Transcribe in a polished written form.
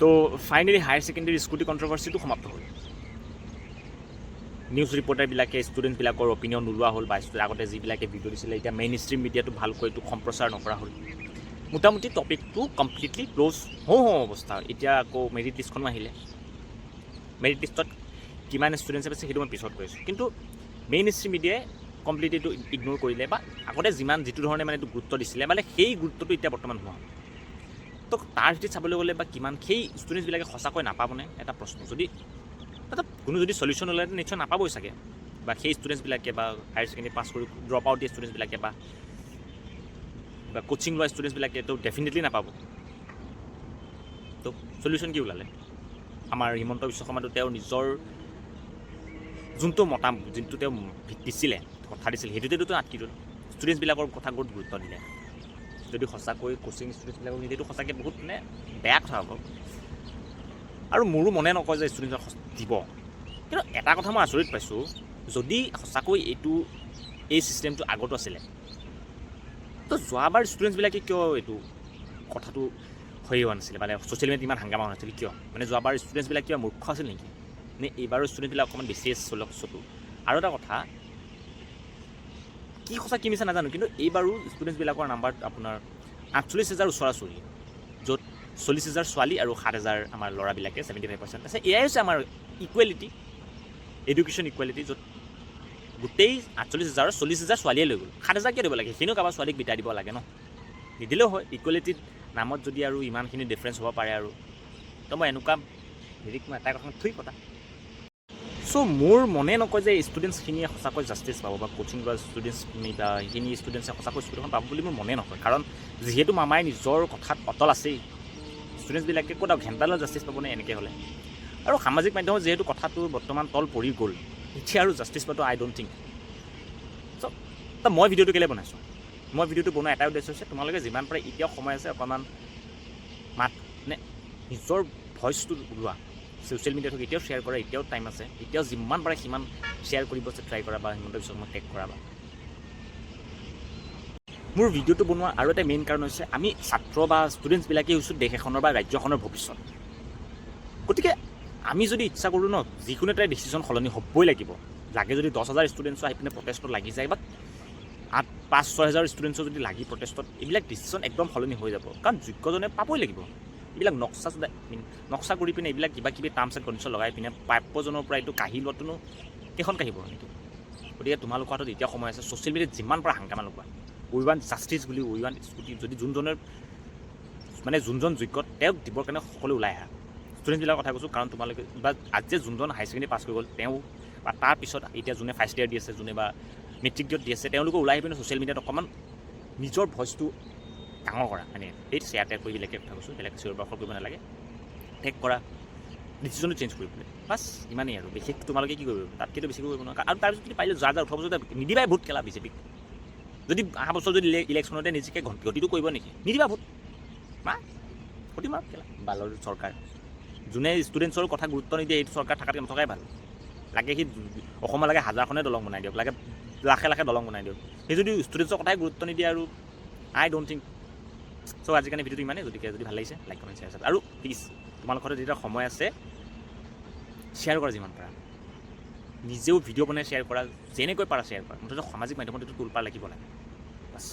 তো finally higher secondary scooty কণ্ট্ৰভাৰ্চিটো সমাপ্ত হ'ল। নিউজ ৰিপৰ্টাৰবিলাকে ষ্টুডেণ্টবিলাকৰ অপিনিয়ন ওলোৱা হ'ল বা আগতে যিবিলাকে ভিডিঅ' দিছিলে এতিয়া মেইন ষ্ট্ৰীম মিডিয়াটো ভালকৈ এইটো সম্প্ৰচাৰ নকৰা হ'ল। মোটামুটি টপিকটো কমপ্লিটলি ক্ল'জ হওঁ অৱস্থা। এতিয়া আকৌ মেৰিট লিষ্টখনো আহিলে। মেৰিট লিষ্টত কিমান ষ্টুডেণ্টছে পাইছে সেইটো মই পিছত কৈছোঁ, কিন্তু মেইন ষ্ট্ৰীম মিডিয়াই কমপ্লিটলি এইটো ইগন'ৰ কৰিলে বা আগতে যিটো ধৰণে মানে এইটো গুৰুত্ব দিছিলে মানে সেই গুৰুত্বটো এতিয়া বৰ্তমান হোৱা হ'ল। তো তাৰ ভিত্তিত চাবলৈ গ'লে বা কিমান সেই ষ্টুডেণ্টছবিলাকে সঁচাকৈ নাপাবনে এটা প্ৰশ্ন। যদি কোনো যদি চলিউশ্যন ওলায় নিশ্চয় নাপাবই চাগে, বা সেই ষ্টুডেণ্টছবিলাকে বা হায়াৰ ছেকেণ্ডেৰী পাছ কৰি ড্ৰপ আউট দিয়া ষ্টুডেণ্টছবিলাকে বা কোচিং লোৱা ষ্টুডেণ্টছবিলাকে তো ডেফিনেটলি নাপাব। তো চলিউশ্যন কি ওলালে? আমাৰ হিমন্ত বিশ্ব শৰ্মাটো তেওঁৰ নিজৰ যোনটো যোনটো তেওঁ দিছিলে কথা দিছিলে সেইটোতেতো আটকি ৰ'ল। ষ্টুডেণ্টছবিলাকৰ কথাবোৰত গুৰুত্ব দিলে। যদি সঁচাকৈ কোচিং ষ্টুডেণ্টছবিলাকক নিদিয়েতো সঁচাকৈ বহুত মানে বেয়া কথা হ'ব। আৰু মোৰো মনে নকয় যে ষ্টুডেণ্টক দিব, কিন্তু এটা কথা মই আচৰিত পাইছোঁ, যদি সঁচাকৈ এই ছিষ্টেমটো আগতো আছিলে তো যোৱাবাৰ ষ্টুডেণ্টছবিলাকে কিয় এইটো কথাটো হৈ হোৱা নাছিলে, মানে ছ'চিয়েল মিডিয়াত ইমান হাংগামা হোৱা নাছিলে কিয়? মানে যোৱাবাৰ ষ্টুডেণ্টছবিলাক কিবা মূৰ্খ আছিল নেকি? নে এইবাৰৰ ষ্টুডেণ্টবিলাক অকণমান বেছিয়ে চকু? আৰু এটা কথা, কি সঁচা কি মিছা নাজানো, কিন্তু এইবাৰো ষ্টুডেণ্টছবিলাকৰ নাম্বাৰ আপোনাৰ 48,000 ওচৰা-ওচৰি, য'ত 40,000 ছোৱালী আৰু 7,000 আমাৰ ল'ৰাবিলাকে 75% আছে। এয়াই হৈছে আমাৰ ইকুৱেলিটি, এডুকেশ্যন ইকুৱেলিটি, য'ত গোটেই 48,000 40,000 ছোৱালীয়ে লৈ গ'ল। 7,000 কিয় দিব লাগে? সেইখিনিও কাৰোবাৰ ছোৱালীক বিদায় দিব লাগে ন? নিদিলেও হয়। ইকুৱেলিটিৰ নামত যদি আৰু ইমানখিনি ডিফাৰেঞ্চ হ'ব পাৰে আৰু তো মই এনেকুৱা হেৰিক মই এটা কথা থুই পতা। চ' মোৰ মনে নকয় যে ষ্টুডেণ্টছখিনিয়ে সঁচাকৈ জাষ্টিছ পাব বা কোচিং লোৱা ষ্টুডেণ্টছখিনি বা সেইখিনি ষ্টুডেণ্টছে সঁচাকৈ স্কুলখন পাব বুলি মোৰ মনে নকয়। কাৰণ যিহেতু মামাই নিজৰ কথাত অটল আছেই, ষ্টুডেণ্টছবিলাকে ক'ত আৰু ঘেণ্টালৈ জাষ্টিছ পাবনে এনেকৈ হ'লে? আৰু সামাজিক মাধ্যমত যিহেতু কথাটো বৰ্তমান তল পৰি গ'ল, এতিয়া আৰু জাষ্টিছ পোৱাটো আই ডোণ্ট থিংক। চ' মই ভিডিঅ'টো কেলৈ বনাইছোঁ? মই ভিডিঅ'টো বনোৱা এটাই উদ্দেশ্য হৈছে তোমালোকে যিমান পাৰে এতিয়াও সময় আছে অকণমান নিজৰ ভইচটো ওলোৱা। ছ'চিয়েল মিডিয়াত এতিয়াও শ্বেয়াৰ কৰা, এতিয়াও টাইম আছে। এতিয়াও যিমান পাৰে সিমান শ্বেয়াৰ কৰিব ট্ৰাই কৰা বা হিমন্ত বিশ্ব শৰ্মাক টেগ কৰা। মোৰ ভিডিঅ'টো বনোৱা আৰু এটা মেইন কাৰণ হৈছে আমি ছাত্ৰ বা ষ্টুডেণ্টছবিলাকেই হৈছোঁ দেশ এখনৰ বা ৰাজ্যখনৰ ভৱিষ্যত। গতিকে আমি যদি ইচ্ছা কৰোঁ ন, যিকোনো এটা ডিচিশ্যন সলনি হ'বই লাগিব। লাগে যদি 10,000 ষ্টুডেণ্টছো আহি পিনে প্ৰটেষ্টত লাগি যায় বা 5,000-6,000 ষ্টুডেণ্টছো যদি লাগি প্ৰটেষ্টত, এইবিলাক ডিচিশ্যন একদম সলনি হৈ যাব। কাৰণ যোগ্যজনে পাবই লাগিব। এইবিলাক নক্সা কৰি পিনে এইবিলাক কিবা কিবি টাৰ্মছ এণ্ড কণ্ডিশ্যন লগাই পিনে প্ৰাপ্যজনৰ পৰা এইটো কাঢ়ি লোৱাটোনো কেইখন কাঢ়িব এইটো? গতিকে তোমালোকৰ হাতত এতিয়া সময় আছে। ছ'চিয়েল মিডিয়াত যিমান পৰা হাংগামা লগোৱা, উই ৱান্ট জাষ্টিছ বুলি, উই ৱান্ট স্কুটি, যদি যোনজন যোগ্য তেওঁক দিবৰ কাৰণে সকলো ওলাই আহা। ষ্টুডেণ্টবিলাকৰ কথা কৈছোঁ, কাৰণ তোমালোকে বা আজি যোনজন হায়াৰ ছেকেণ্ডেৰী পাছ কৰি গ'ল তেওঁ বা তাৰপিছত এতিয়া যোনে ফাৰ্ষ্ট ইয়েৰ দি আছে, যোনে বা মেট্ৰিক দিয়ত দি আছে, তেওঁলোকে ওলাই আহি পিনে ছ'চিয়েল মিডিয়াত অকণমান নিজৰ ভইচটো ডাঙৰ কৰা। মানে সেই শ্বেয়াৰ টেগ কৰি বেলেগে কথা কৈছোঁ, বেলেগ চিঞৰ বাখৰ কৰিব নালাগে, টেগ কৰা, ডিচিশ্যনটো চেঞ্জ কৰিবলৈ, বাছ ইমানেই আৰু। বিশেষ তোমালোকে কি কৰিব? তাতকৈতো বেছি কৰিব নোৱাৰা। আৰু তাৰপিছত যদি পাৰিলে যাৰ 18 বছৰ নিদিবাই ভোট খেলা বিজেপিক। যদি অহা বছৰ যদি ইলেকশ্যনতে নিজকে গতিটো কৰিব নেকি? নিদিবা ভোট, গতি মাৰক খেলা। বালৰ চৰকাৰ যোনে ষ্টুডেণ্টছৰ কথা গুৰুত্ব নিদিয়ে, এইটো চৰকাৰ থকাতকৈ নথকাই ভাল। লাগে সি অসমৰ লাগে হাজাৰখনে দলং বনাই দিয়ক, লাগে লাখে লাখে দলং বনাই দিয়ক, সেই যদি ষ্টুডেণ্টছৰ কথাই গুৰুত্ব নিদিয়ে আৰু আই ডোণ্ট থিংক। চ' আজিকালি ভিডিঅ'টো ইমানেই। যদি ভাল লাগিছে লাইক কমেণ্ট শ্বেয়াৰ। আৰু প্লিজ তোমালোকৰ যেতিয়া সময় আছে শ্বেয়াৰ কৰা যিমান পাৰা, নিজেও ভিডিঅ' বনাই শ্বেয়াৰ কৰা, যেনেকৈ পাৰা শ্বেয়াৰ কৰা। মুঠতে সামাজিক মাধ্যমত এইটো তোলপাৰ লাগিব লাগে, বাছ।